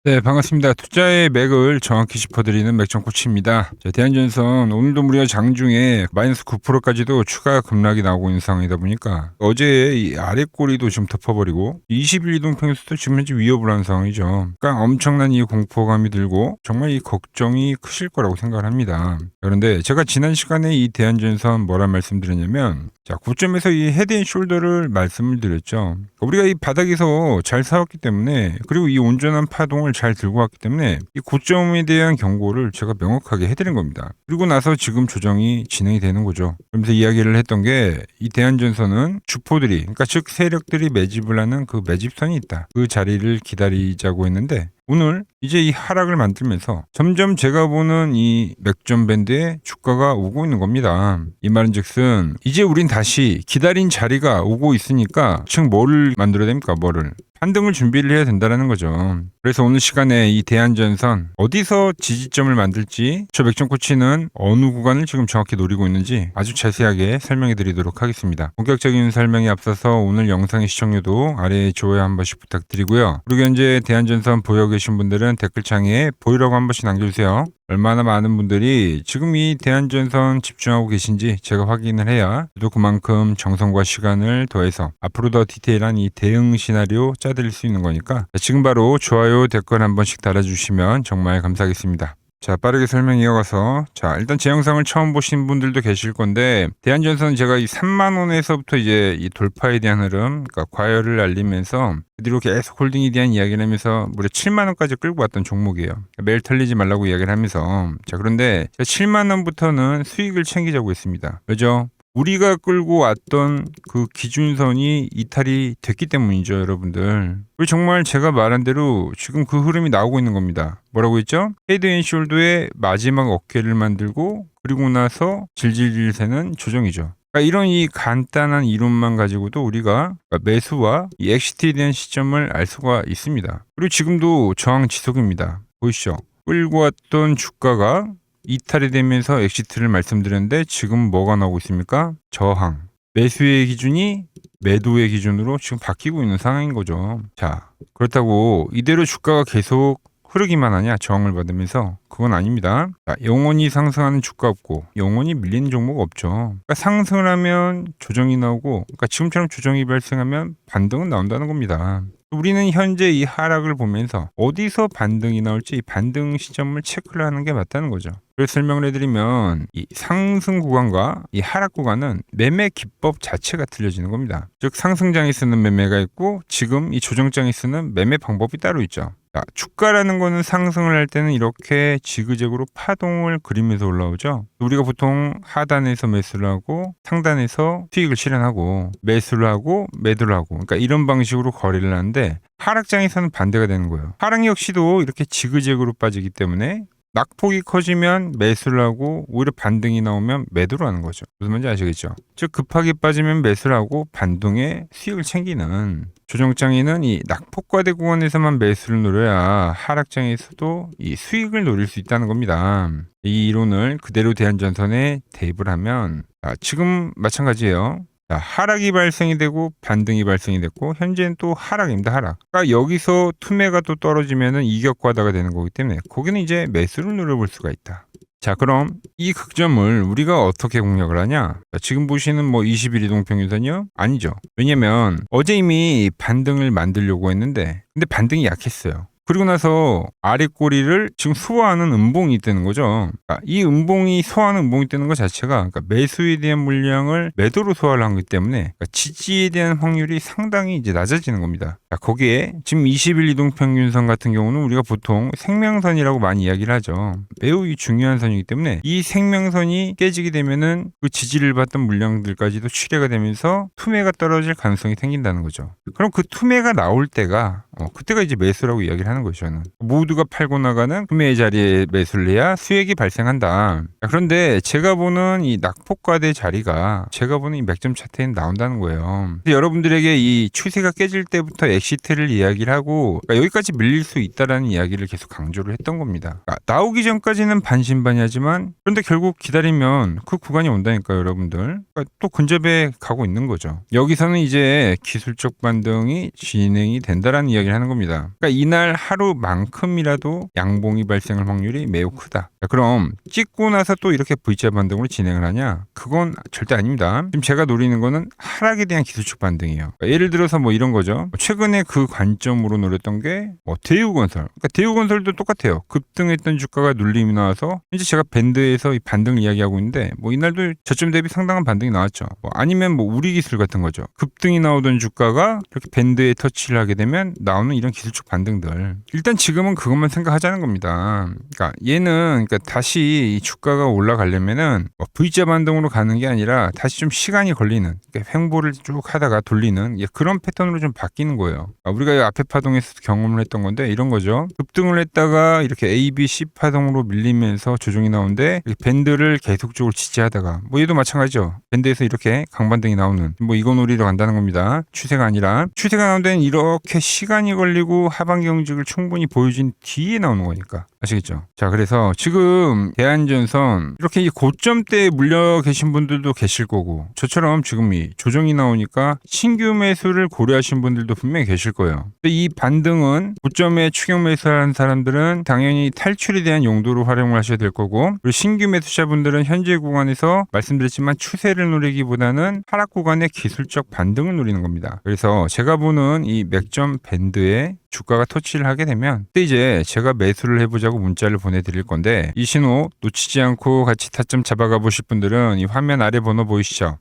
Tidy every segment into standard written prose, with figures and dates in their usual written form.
네, 반갑습니다. 투자의 맥을 정확히 짚어드리는 맥정코치입니다. 자, 대한전선 오늘도 무려 장중에 마이너스 9%까지도 추가 급락이 나오고 있는 상황이다 보니까 어제 이 아래 꼬리도 좀 덮어버리고 20일 이동 평균수도 지금 현재 위협을 하는 상황이죠. 그러니까 엄청난 이 공포감이 들고 정말 이 걱정이 크실 거라고 생각을 합니다. 그런데 제가 지난 시간에 이 대한전선 뭐라 말씀드렸냐면 자, 고점에서 이 헤드앤숄더를 말씀을 드렸죠. 우리가 이 바닥에서 잘 싸웠기 때문에 그리고 이 온전한 파동을 잘 들고 왔기 때문에 이 고점에 대한 경고를 제가 명확하게 해드린 겁니다. 그리고 나서 지금 조정이 진행이 되는 거죠. 그러면서 이야기를 했던 게 이 대한전선은 주포들이 그러니까 즉 세력들이 매집을 하는 그 매집선이 있다. 그 자리를 기다리자고 했는데 오늘 이제 이 하락을 만들면서 점점 제가 보는 이 맥점 밴드에 주가가 오고 있는 겁니다. 이 말은 즉슨 이제 우린 다시 기다린 자리가 오고 있으니까 즉 뭐를 만들어야 됩니까? 뭐를? 반등을 준비를 해야 된다는 거죠. 그래서 오늘 시간에 이 대한전선 어디서 지지점을 만들지 저 맥점 코치는 어느 구간을 지금 정확히 노리고 있는지 아주 자세하게 설명해 드리도록 하겠습니다. 본격적인 설명에 앞서서 오늘 영상의 시청률도 아래에 좋아요 한 번씩 부탁드리고요. 그리고 현재 대한전선 보여 계신 분들은 댓글창에 보이라고 한 번씩 남겨주세요. 얼마나 많은 분들이 지금 이 대한전선 집중하고 계신지 제가 확인을 해야 또 그만큼 정성과 시간을 더해서 앞으로 더 디테일한 이 대응 시나리오 짜드릴 수 있는 거니까 지금 바로 좋아요 댓글 한 번씩 달아주시면 정말 감사하겠습니다. 자, 빠르게 설명 이어가서 자, 일단 제 영상을 처음 보신 분들도 계실 건데 대한전선 제가 이 3만 원에서부터 이제 이 돌파에 대한 흐름, 그러니까 과열을 알리면서 그 뒤로 계속 홀딩에 대한 이야기를 하면서 무려 7만 원까지 끌고 왔던 종목이에요. 매일 털리지 말라고 이야기를 하면서 자, 그런데 7만 원부터는 수익을 챙기자고 했습니다. 왜죠? 우리가 끌고 왔던 그 기준선이 이탈이 됐기 때문이죠, 여러분들. 그리고 정말 제가 말한 대로 지금 그 흐름이 나오고 있는 겁니다. 뭐라고 했죠? 헤드앤숄더의 마지막 어깨를 만들고 그리고 나서 질질질 새는 조정이죠. 그러니까 이런 이 간단한 이론만 가지고도 우리가 매수와 이 엑시트에 대한 시점을 알 수가 있습니다. 그리고 지금도 저항 지속입니다. 보이시죠? 끌고 왔던 주가가 이탈이 되면서 엑시트를 말씀드렸는데 지금 뭐가 나오고 있습니까? 저항. 매수의 기준이 매도의 기준으로 지금 바뀌고 있는 상황인 거죠. 자, 그렇다고 이대로 주가가 계속 흐르기만 하냐? 저항을 받으면서 그건 아닙니다. 자, 영원히 상승하는 주가 없고 영원히 밀리는 종목 없죠. 그러니까 상승을 하면 조정이 나오고 그러니까 지금처럼 조정이 발생하면 반등은 나온다는 겁니다. 우리는 현재 이 하락을 보면서 어디서 반등이 나올지 이 반등 시점을 체크를 하는 게 맞다는 거죠. 그래서 설명을 해드리면 이 상승 구간과 이 하락 구간은 매매 기법 자체가 틀려지는 겁니다. 즉 상승장에 쓰는 매매가 있고 지금 이 조정장에 쓰는 매매 방법이 따로 있죠. 자, 주가라는 거는 상승을 할 때는 이렇게 지그재그로 파동을 그리면서 올라오죠. 우리가 보통 하단에서 매수를 하고 상단에서 수익을 실현하고 매수를 하고 매도를 하고 그러니까 이런 방식으로 거래를 하는데 하락장에서는 반대가 되는 거예요. 하락 역시도 이렇게 지그재그로 빠지기 때문에 낙폭이 커지면 매수를 하고 오히려 반등이 나오면 매도를 하는 거죠. 무슨 말인지 아시겠죠? 즉 급하게 빠지면 매수를 하고 반등에 수익을 챙기는 조정장에는 이 낙폭과대 구간에서만 매수를 노려야 하락장에서도 이 수익을 노릴 수 있다는 겁니다. 이 이론을 그대로 대한전선에 대입을 하면 지금 마찬가지예요. 자, 하락이 발생이 되고 반등이 발생이 됐고 현재는 또 하락입니다. 하락. 그러니까 여기서 투매가 또 떨어지면은 이격과다가 되는 거기 때문에 거기는 이제 매수를 노려볼 수가 있다. 자, 그럼 이 극점을 우리가 어떻게 공략을 하냐? 자, 지금 보시는 뭐 20일 이동평균선이요? 아니죠. 왜냐면 어제 이미 반등을 만들려고 했는데 근데 반등이 약했어요. 그리고 나서 아래 꼬리를 지금 소화하는 음봉이 있다는 거죠. 이 음봉이 소화하는 음봉이 있다는 것 자체가 그러니까 매수에 대한 물량을 매도로 소화를 한 거기 때문에 그러니까 지지에 대한 확률이 상당히 이제 낮아지는 겁니다. 자, 거기에 지금 20일 이동평균선 같은 경우는 우리가 보통 생명선이라고 많이 이야기를 하죠. 매우 중요한 선이기 때문에 이 생명선이 깨지게 되면은 그 지지를 받던 물량들까지도 출회가 되면서 투매가 떨어질 가능성이 생긴다는 거죠. 그럼 그 투매가 나올 때가 그때가 이제 매수라고 이야기를 하는 거죠. 저는 모두가 팔고 나가는 투매의 자리에 매수를 해야 수익이 발생한다. 그런데 제가 보는 이 낙폭과대 자리가 제가 보는 이 맥점 차트에는 나온다는 거예요. 여러분들에게 이 추세가 깨질 때부터 엑시트를 이야기를 하고 여기까지 밀릴 수 있다라는 이야기를 계속 강조를 했던 겁니다. 나오기 전까지는 반신반의하지만 그런데 결국 기다리면 그 구간이 온다니까요, 여러분들. 또 근접해 가고 있는 거죠. 여기서는 이제 기술적 반등이 진행이 된다라는 이야기를 하는 겁니다. 그러니까 이날 하루만큼이라도 양봉이 발생할 확률이 매우 크다. 자, 그럼 찍고 나서 또 이렇게 V자 반등으로 진행을 하냐? 그건 절대 아닙니다. 지금 제가 노리는 거는 하락에 대한 기술적 반등이에요. 그러니까 예를 들어서 뭐 이런 거죠. 최근에 그 관점으로 노렸던 게 뭐 대우건설. 그러니까 대우건설도 똑같아요. 급등했던 주가가 눌림이 나와서 현재 제가 밴드에서 이 반등을 이야기하고 있는데 뭐 이날도 저점 대비 상당한 반등이 나왔죠. 뭐 아니면 뭐 우리기술 같은 거죠. 급등이 나오던 주가가 이렇게 밴드에 터치를 하게 되면 나오는 이런 기술적 반등들. 일단 지금은 그것만 생각하자는 겁니다. 그러니까 얘는 그러니까 다시 이 주가가 올라가려면은 뭐 V자 반등으로 가는 게 아니라 다시 좀 시간이 걸리는 그러니까 횡보를 쭉 하다가 돌리는 그런 패턴으로 좀 바뀌는 거예요. 우리가 앞에 파동에서 경험을 했던 건데 이런 거죠. 급등을 했다가 이렇게 A, B, C 파동으로 밀리면서 조정이 나오는데 밴드를 계속적으로 지지하다가 뭐 얘도 마찬가지죠. 밴드에서 이렇게 강반등이 나오는 뭐 이거 놀이로 간다는 겁니다. 추세가 아니라 추세가 나오는 데는 이렇게 시간이 걸리고 하반기 경직을 충분히 보여준 뒤에 나오는 거니까 아시겠죠? 자, 그래서 지금 대한전선 이렇게 이 고점대에 물려 계신 분들도 계실 거고 저처럼 지금 이 조정이 나오니까 신규 매수를 고려하신 분들도 분명히 계실 거예요. 근데 이 반등은 고점에 추격 매수한 사람들은 당연히 탈출에 대한 용도로 활용을 하셔야 될 거고 그리고 신규 매수자분들은 현재 구간에서 말씀드렸지만 추세를 노리기보다는 하락 구간의 기술적 반등을 노리는 겁니다. 그래서 제가 보는 이 맥점 밴드에 주가가 터치를 하게 되면 그때 이제 제가 매수를 해보자고 문자를 보내드릴 건데 이 신호 놓치지 않고 같이 타점 잡아가 보실 분들은 이 화면 아래 번호 보이시죠?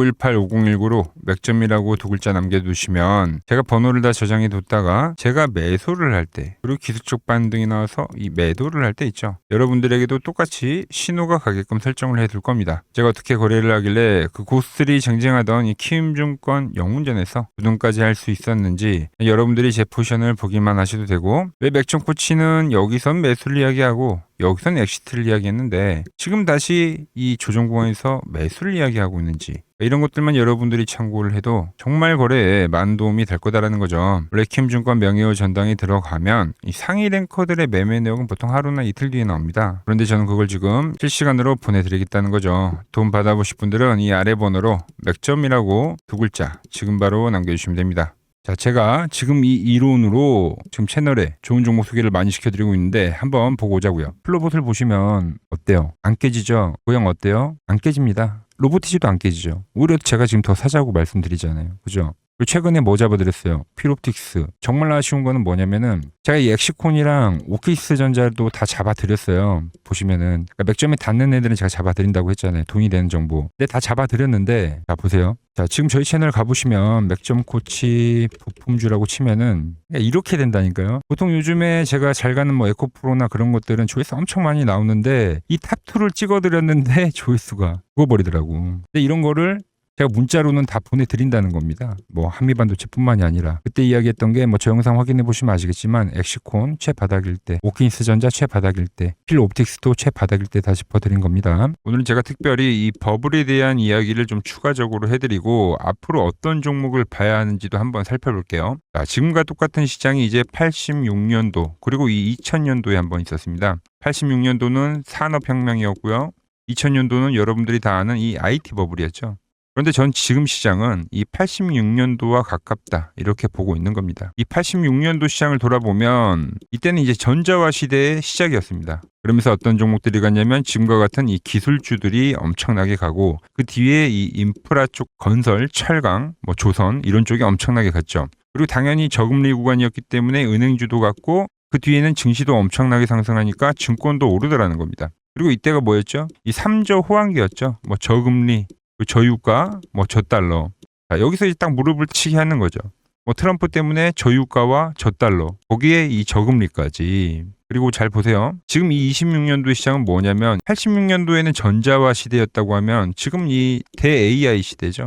010-6518-5019로 맥점이라고 두 글자 남겨두시면 제가 번호를 다 저장해 뒀다가 제가 매수를 할 때 그리고 기술적 반등이 나와서 이 매도를 할 때 있죠. 여러분들에게도 똑같이 신호가 가게끔 설정을 해둘 겁니다. 제가 어떻게 거래를 하길래 그 고스들이 쟁쟁하던 이 키움증권 영운전에서 부등까지 할 수 있었는지 여러분들이 제 포션을 보기만 하셔도 되고 왜 맥점 코치는 여기선 매수를 이야기하고 여기선 엑시트를 이야기했는데 지금 다시 이 조정 구간에서 매수를 이야기하고 있는지 이런 것들만 여러분들이 참고를 해도 정말 거래에 많은 도움이 될 거다라는 거죠. 원래 키움증권 명예호 전당에 들어가면 이 상위 랭커들의 매매 내역은 보통 하루나 이틀 뒤에 나옵니다. 그런데 저는 그걸 지금 실시간으로 보내드리겠다는 거죠. 도움 받아보실 분들은 이 아래 번호로 맥점이라고 두 글자 지금 바로 남겨주시면 됩니다. 자, 제가 지금 이 이론으로 지금 채널에 좋은 종목 소개를 많이 시켜드리고 있는데 한번 보고 오자고요. 플로봇을 보시면 어때요? 안 깨지죠? 모양 어때요? 안 깨집니다. 로보티지도 안 깨지죠. 오히려 제가 지금 더 사자고 말씀드리잖아요. 그죠? 그리고 최근에 뭐 잡아드렸어요? 피롭틱스. 정말 아쉬운 거는 뭐냐면은 제가 이 엑시콘이랑 오키스 전자도 다 잡아드렸어요. 보시면은 그러니까 맥점에 닿는 애들은 제가 잡아드린다고 했잖아요. 돈이 되는 정보. 근데 다 잡아드렸는데 자 보세요. 자 지금 저희 채널 가보시면 맥점 코치 부품주라고 치면은 이렇게 된다니까요. 보통 요즘에 제가 잘 가는 뭐 에코프로나 그런 것들은 조회수 엄청 많이 나오는데 이 탑2를 찍어드렸는데 조회수가 죽어버리더라고. 근데 이런 거를 제가 문자로는 다 보내드린다는 겁니다. 뭐 한미반도체뿐만이 아니라 그때 이야기했던 게 뭐 저 영상 확인해 보시면 아시겠지만 엑시콘 최바닥일 때, 오킨스 전자 최바닥일 때, 필옵틱스도 최바닥일 때 다 짚어드린 겁니다. 오늘은 제가 특별히 이 버블에 대한 이야기를 좀 추가적으로 해드리고 앞으로 어떤 종목을 봐야 하는지도 한번 살펴볼게요. 자, 지금과 똑같은 시장이 이제 86년도 그리고 이 2000년도에 한번 있었습니다. 86년도는 산업혁명이었고요. 2000년도는 여러분들이 다 아는 이 IT 버블이었죠. 그런데 전 지금 시장은 이 86년도와 가깝다 이렇게 보고 있는 겁니다. 이 86년도 시장을 돌아보면 이때는 이제 전자화 시대의 시작이었습니다. 그러면서 어떤 종목들이 갔냐면 지금과 같은 이 기술주들이 엄청나게 가고 그 뒤에 이 인프라 쪽 건설, 철강, 뭐 조선 이런 쪽이 엄청나게 갔죠. 그리고 당연히 저금리 구간이었기 때문에 은행주도 갔고 그 뒤에는 증시도 엄청나게 상승하니까 증권도 오르더라는 겁니다. 그리고 이때가 뭐였죠? 이 3저 호황기였죠. 뭐 저금리, 저유가, 뭐 저달러. 자, 여기서 이제 딱 무릎을 치게 하는 거죠. 뭐 트럼프 때문에 저유가와 저달러, 거기에 이 저금리까지. 그리고 잘 보세요. 지금 이 26년도 시장은 뭐냐면 86년도에는 전자화 시대였다고 하면 지금 이 대 AI 시대죠.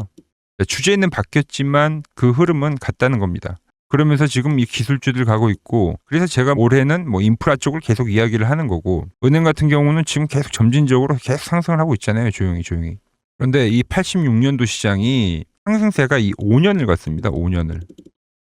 주제는 바뀌었지만 그 흐름은 같다는 겁니다. 그러면서 지금 이 기술주들 가고 있고 그래서 제가 올해는 뭐 인프라 쪽을 계속 이야기를 하는 거고 은행 같은 경우는 지금 계속 점진적으로 계속 상승을 하고 있잖아요. 조용히. 그런데 이 86년도 시장이 상승세가 이 5년을 갔습니다. 5년을.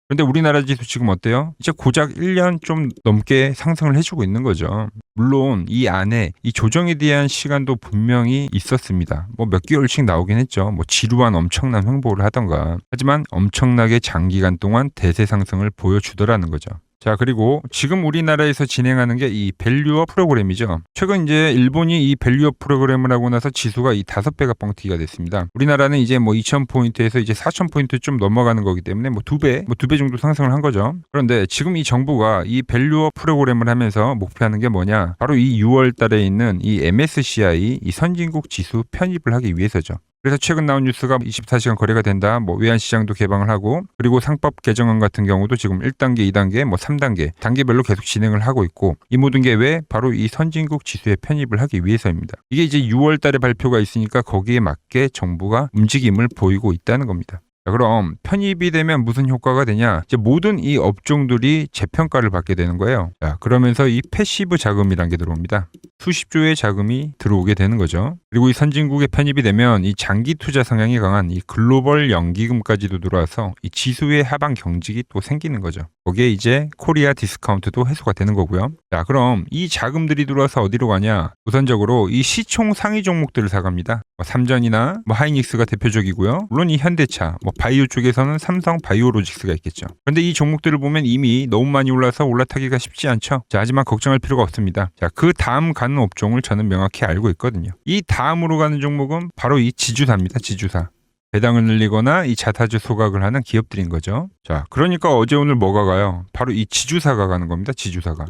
그런데 우리나라 지수 지금 어때요? 이제 고작 1년 좀 넘게 상승을 해주고 있는 거죠. 물론 이 안에 이 조정에 대한 시간도 분명히 있었습니다. 뭐 몇 개월씩 나오긴 했죠. 뭐 지루한 엄청난 횡보를 하던가. 하지만 엄청나게 장기간 동안 대세 상승을 보여주더라는 거죠. 자, 그리고 지금 우리나라에서 진행하는 게 이 밸류업 프로그램이죠. 최근 이제 일본이 이 밸류업 프로그램을 하고 나서 지수가 이 5배가 뻥튀기가 됐습니다. 우리나라는 이제 뭐 2,000포인트에서 이제 4,000포인트 좀 넘어가는 거기 때문에 뭐 2배 정도 상승을 한 거죠. 그런데 지금 이 정부가 이 밸류업 프로그램을 하면서 목표하는 게 뭐냐? 바로 이 6월 달에 있는 이 MSCI 이 선진국 지수 편입을 하기 위해서죠. 그래서 최근 나온 뉴스가 24시간 거래가 된다. 뭐 외환시장도 개방을 하고, 그리고 상법 개정안 같은 경우도 지금 1단계, 2단계, 뭐 3단계 단계별로 계속 진행을 하고 있고, 이 모든 게 왜? 바로 이 선진국 지수에 편입을 하기 위해서입니다. 이게 이제 6월 달에 발표가 있으니까 거기에 맞게 정부가 움직임을 보이고 있다는 겁니다. 자, 그럼 편입이 되면 무슨 효과가 되냐? 이제 모든 이 업종들이 재평가를 받게 되는 거예요. 자, 그러면서 이 패시브 자금이란 게 들어옵니다. 수십조의 자금이 들어오게 되는 거죠. 그리고 이 선진국에 편입이 되면 이 장기 투자 성향이 강한 이 글로벌 연기금까지도 들어와서 이 지수의 하방 경직이 또 생기는 거죠. 거기에 이제 코리아 디스카운트도 해소가 되는 거고요. 자, 그럼 이 자금들이 들어와서 어디로 가냐? 우선적으로 이 시총 상위 종목들을 사갑니다. 삼전이나 하이닉스가 대표적이고요. 물론 이 현대차, 바이오 쪽에서는 삼성 바이오로직스가 있겠죠. 그런데 이 종목들을 보면 이미 너무 많이 올라서 올라타기가 쉽지 않죠. 자, 하지만 걱정할 필요가 없습니다. 자, 그 다음 가는 업종을 저는 명확히 알고 있거든요. 이 다음으로 가는 종목은 바로 이 지주사입니다. 지주사. 배당을 늘리거나 이 자타주 소각을 하는 기업들인 거죠. 자, 그러니까 어제 오늘 뭐가 가요? 바로 이 지주사가 가는 겁니다. 지주사가.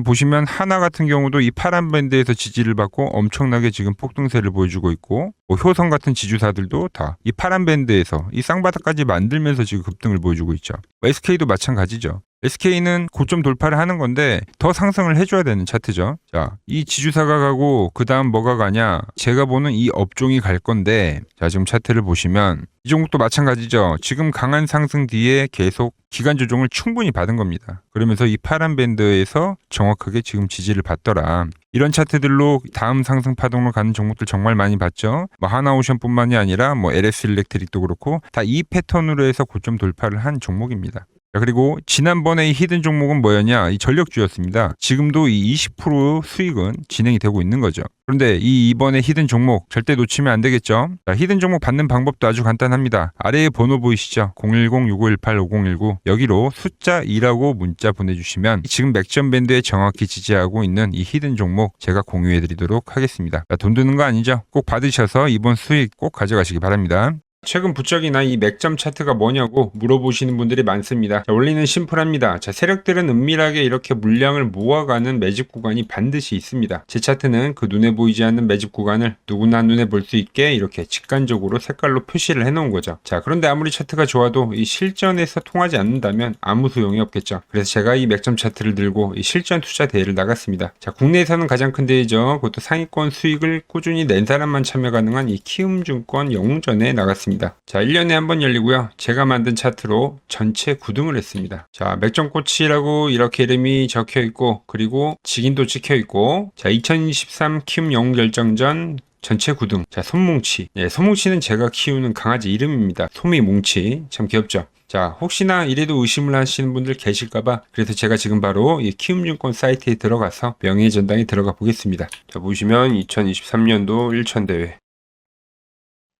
보시면 하나 같은 경우도 이 파란 밴드에서 지지를 받고 엄청나게 지금 폭등세를 보여주고 있고, 효성 같은 지주사들도 다 이 파란 밴드에서 이 쌍바닥까지 만들면서 지금 급등을 보여주고 있죠. SK도 마찬가지죠. SK는 고점 돌파를 하는 건데 더 상승을 해줘야 되는 차트죠. 자, 이 지주사가 가고 그 다음 뭐가 가냐? 제가 보는 이 업종이 갈 건데, 자, 지금 차트를 보시면 이 종목도 마찬가지죠. 지금 강한 상승 뒤에 계속 기간 조정을 충분히 받은 겁니다. 그러면서 이 파란 밴드에서 정확하게 지금 지지를 받더라. 이런 차트들로 다음 상승 파동으로 가는 종목들 정말 많이 봤죠. 하나오션뿐만이 아니라 LS 일렉트릭도 그렇고 다 이 패턴으로 해서 고점 돌파를 한 종목입니다. 그리고 지난번에 이 히든 종목은 뭐였냐? 이 전력주였습니다. 지금도 이 20% 수익은 진행이 되고 있는 거죠. 그런데 이번에 히든 종목 절대 놓치면 안 되겠죠? 자, 히든 종목 받는 방법도 아주 간단합니다. 아래에 번호 보이시죠? 010-6518-5019 여기로 숫자 2라고 문자 보내주시면 지금 맥점 밴드에 정확히 지지하고 있는 이 히든 종목 제가 공유해드리도록 하겠습니다. 자, 돈 드는 거 아니죠? 꼭 받으셔서 이번 수익 꼭 가져가시기 바랍니다. 최근 부쩍이나 이 맥점 차트가 뭐냐고 물어보시는 분들이 많습니다. 자, 원리는 심플합니다. 자, 세력들은 은밀하게 이렇게 물량을 모아가는 매집 구간이 반드시 있습니다. 제 차트는 그 눈에 보이지 않는 매집 구간을 누구나 눈에 볼 수 있게 이렇게 직관적으로 색깔로 표시를 해놓은 거죠. 자, 그런데 아무리 차트가 좋아도 이 실전에서 통하지 않는다면 아무 소용이 없겠죠. 그래서 제가 이 맥점 차트를 들고 이 실전 투자 대회를 나갔습니다. 자, 국내에서는 가장 큰 대회죠. 그것도 상위권 수익을 꾸준히 낸 사람만 참여 가능한 이 키움증권 영웅전에 나갔습니다. 자, 1년에 한 번 열리고요. 제가 만든 차트로 전체 9등을 했습니다. 자, 맥점코치라고 이렇게 이름이 적혀 있고, 그리고 직인도 찍혀 있고, 자, 2023 키움 영웅 결정전 전체 9등. 자, 솜뭉치. 네, 솜뭉치는 제가 키우는 강아지 이름입니다. 솜이뭉치. 참 귀엽죠? 자, 혹시나 이래도 의심을 하시는 분들 계실까봐 그래서 제가 지금 바로 이 키움증권 사이트에 들어가서 명예의 전당에 들어가 보겠습니다. 자, 보시면 2023년도 1천대회.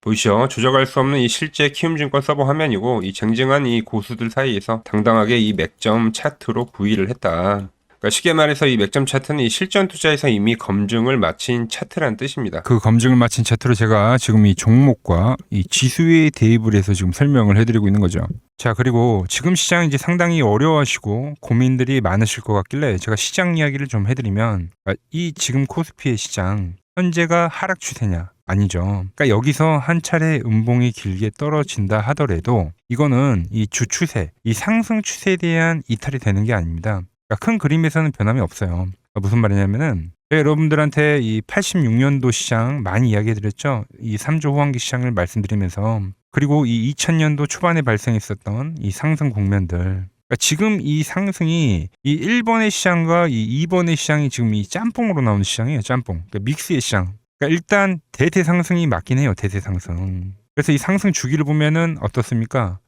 보이시죠? 조작할 수 없는 이 실제 키움증권 서버 화면이고, 이 쟁쟁한 이 고수들 사이에서 당당하게 이 맥점 차트로 구의를 했다. 그러니까 쉽게 말해서 이 맥점 차트는 이 실전 투자에서 이미 검증을 마친 차트란 뜻입니다. 그 검증을 마친 차트로 제가 지금 이 종목과 이 지수에 대입을 해서 지금 설명을 해드리고 있는 거죠. 자, 그리고 지금 시장 이제 상당히 어려워하시고 고민들이 많으실 것 같길래 제가 시장 이야기를 좀 해드리면, 이 지금 코스피의 시장 현재가 하락 추세냐? 아니죠. 그러니까 여기서 한 차례 음봉이 길게 떨어진다 하더라도 이거는 이 주 추세, 이 상승 추세에 대한 이탈이 되는 게 아닙니다. 그러니까 큰 그림에서는 변함이 없어요. 그러니까 무슨 말이냐면은 여러분들한테 이 86년도 시장 많이 이야기해드렸죠. 이 3조 호황기 시장을 말씀드리면서, 그리고 이 2000년도 초반에 발생했었던 이 상승 국면들. 그러니까 지금 이 상승이 이 1번의 시장과 이 2번의 시장이 지금 이 짬뽕으로 나오는 시장이에요. 짬뽕. 그러니까 믹스의 시장. 그러니까 일단 대세 상승이 맞긴 해요. 대세 상승. 그래서 이 상승 주기를 보면은 어떻습니까?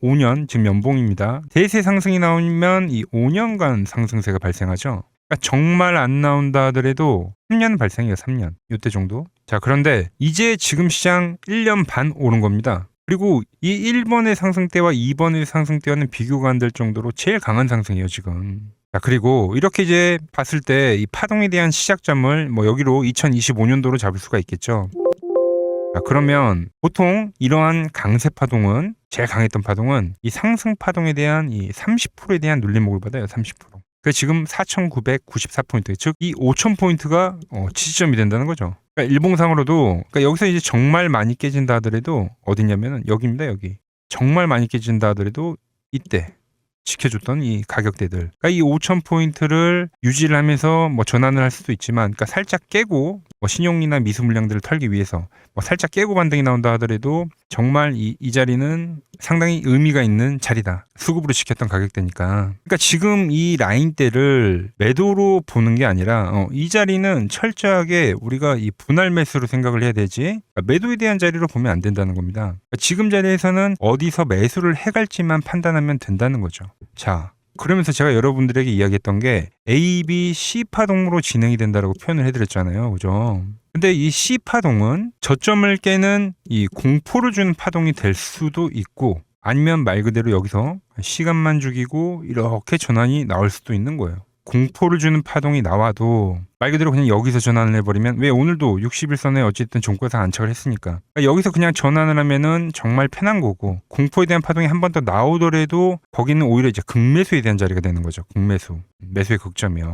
5년 지금 연봉입니다. 대세 상승이 나오면 이 5년간 상승세가 발생하죠. 그러니까 정말 안 나온다 하더라도 3년 발생해요. 3년. 이때 정도. 자, 그런데 이제 지금 시장 1년 반 오른 겁니다. 그리고 이 1번의 상승대와 2번의 상승대와는 비교가 안 될 정도로 제일 강한 상승이에요, 지금. 자, 그리고 이렇게 이제 봤을 때 이 파동에 대한 시작점을 뭐 여기로 2025년도로 잡을 수가 있겠죠. 자, 그러면 보통 이러한 강세 파동은, 제일 강했던 파동은 이 상승 파동에 대한 이 30%에 대한 눌림목을 받아요. 30%. 그 지금 4,994포인트, 즉 이 5,000포인트가 지지점이 된다는 거죠. 그러니까 일봉상으로도, 그러니까 여기서 이제 정말 많이 깨진다 하더라도 어디냐면은 여기입니다. 여기. 정말 많이 깨진다 하더라도 이때 지켜줬던 이 가격대들. 그러니까 이 5,000포인트를 유지를 하면서 뭐 전환을 할 수도 있지만, 그러니까 살짝 깨고 뭐 신용이나 미수 물량들을 털기 위해서 뭐 살짝 깨고 반등이 나온다 하더라도 정말 이 자리는 상당히 의미가 있는 자리다. 수급으로 지켰던 가격대니까. 그러니까 지금 이 라인대를 매도로 보는 게 아니라 이 자리는 철저하게 우리가 이 분할 매수로 생각을 해야 되지, 그러니까 매도에 대한 자리로 보면 안 된다는 겁니다. 그러니까 지금 자리에서는 어디서 매수를 해갈지만 판단하면 된다는 거죠. 자, 그러면서 제가 여러분들에게 이야기했던 게 A, B, C 파동으로 진행이 된다라고 표현을 해드렸잖아요. 그죠? 근데 이 C 파동은 저점을 깨는 이 공포를 주는 파동이 될 수도 있고, 아니면 말 그대로 여기서 시간만 죽이고 이렇게 전환이 나올 수도 있는 거예요. 공포를 주는 파동이 나와도 말 그대로 그냥 여기서 전환을 해버리면, 왜 오늘도 61선에 어쨌든 종가상 안착을 했으니까, 그러니까 여기서 그냥 전환을 하면은 정말 편한 거고, 공포에 대한 파동이 한 번 더 나오더라도 거기는 오히려 이제 극매수에 대한 자리가 되는 거죠. 극매수, 매수의 극점이요.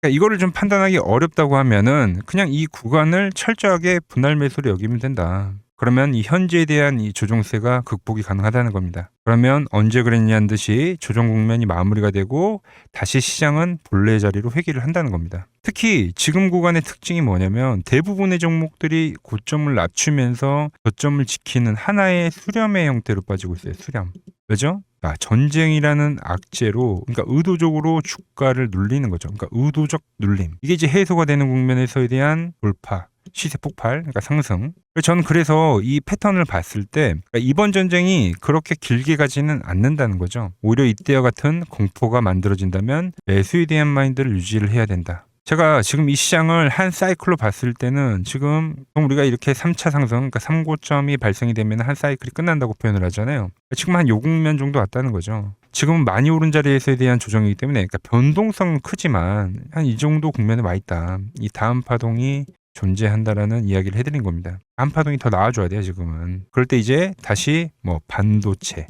그러니까 이거를 좀 판단하기 어렵다고 하면은 그냥 이 구간을 철저하게 분할 매수로 여기면 된다. 그러면 이 현재에 대한 이 조정세가 극복이 가능하다는 겁니다. 그러면 언제 그랬냐는 듯이 조정 국면이 마무리가 되고 다시 시장은 본래 자리로 회귀를 한다는 겁니다. 특히 지금 구간의 특징이 뭐냐면 대부분의 종목들이 고점을 낮추면서 저점을 지키는 하나의 수렴의 형태로 빠지고 있어요. 수렴. 왜죠? 전쟁이라는 악재로, 그러니까 의도적으로 주가를 눌리는 거죠. 그러니까 의도적 눌림. 이게 이제 해소가 되는 국면에서에 대한 돌파, 시세 폭발, 그러니까 상승. 저는 그래서 이 패턴을 봤을 때 그러니까 이번 전쟁이 그렇게 길게 가지는 않는다는 거죠. 오히려 이때와 같은 공포가 만들어진다면 매수에 대한 마인드를 유지를 해야 된다. 제가 지금 이 시장을 한 사이클로 봤을 때는 지금 우리가 이렇게 3차 상승, 그러니까 3고점이 발생이 되면 한 사이클이 끝난다고 표현을 하잖아요. 지금 한 요 국면 정도 왔다는 거죠. 지금은 많이 오른 자리에서에 대한 조정이기 때문에, 그러니까 변동성은 크지만 한 이 정도 국면에 와 있다. 이 다음 파동이 존재한다라는 이야기를 해드린 겁니다. 다음 파동이 더 나와줘야 돼요, 지금은. 그럴 때 이제 다시 뭐 반도체,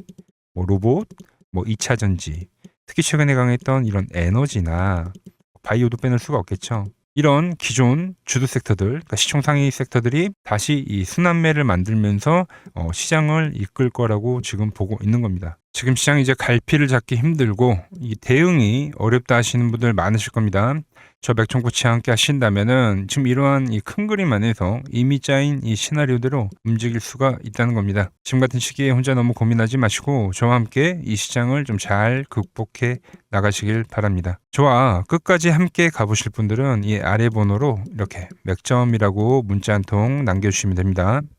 뭐 로봇, 뭐 2차 전지, 특히 최근에 강했던 이런 에너지나 바이오도 빼놓을 수가 없겠죠. 이런 기존 주도 섹터들, 그러니까 시총 상위 섹터들이 다시 이 순환매를 만들면서 시장을 이끌 거라고 지금 보고 있는 겁니다. 지금 시장이 이제 갈피를 잡기 힘들고 이 대응이 어렵다 하시는 분들 많으실 겁니다. 저 맥종코치와 함께 하신다면은 지금 이러한 이 큰 그림 안에서 이미 짜인 이 시나리오대로 움직일 수가 있다는 겁니다. 지금 같은 시기에 혼자 너무 고민하지 마시고 저와 함께 이 시장을 좀 잘 극복해 나가시길 바랍니다. 저와 끝까지 함께 가보실 분들은 이 아래 번호로 이렇게 맥점이라고 문자 한 통 남겨주시면 됩니다.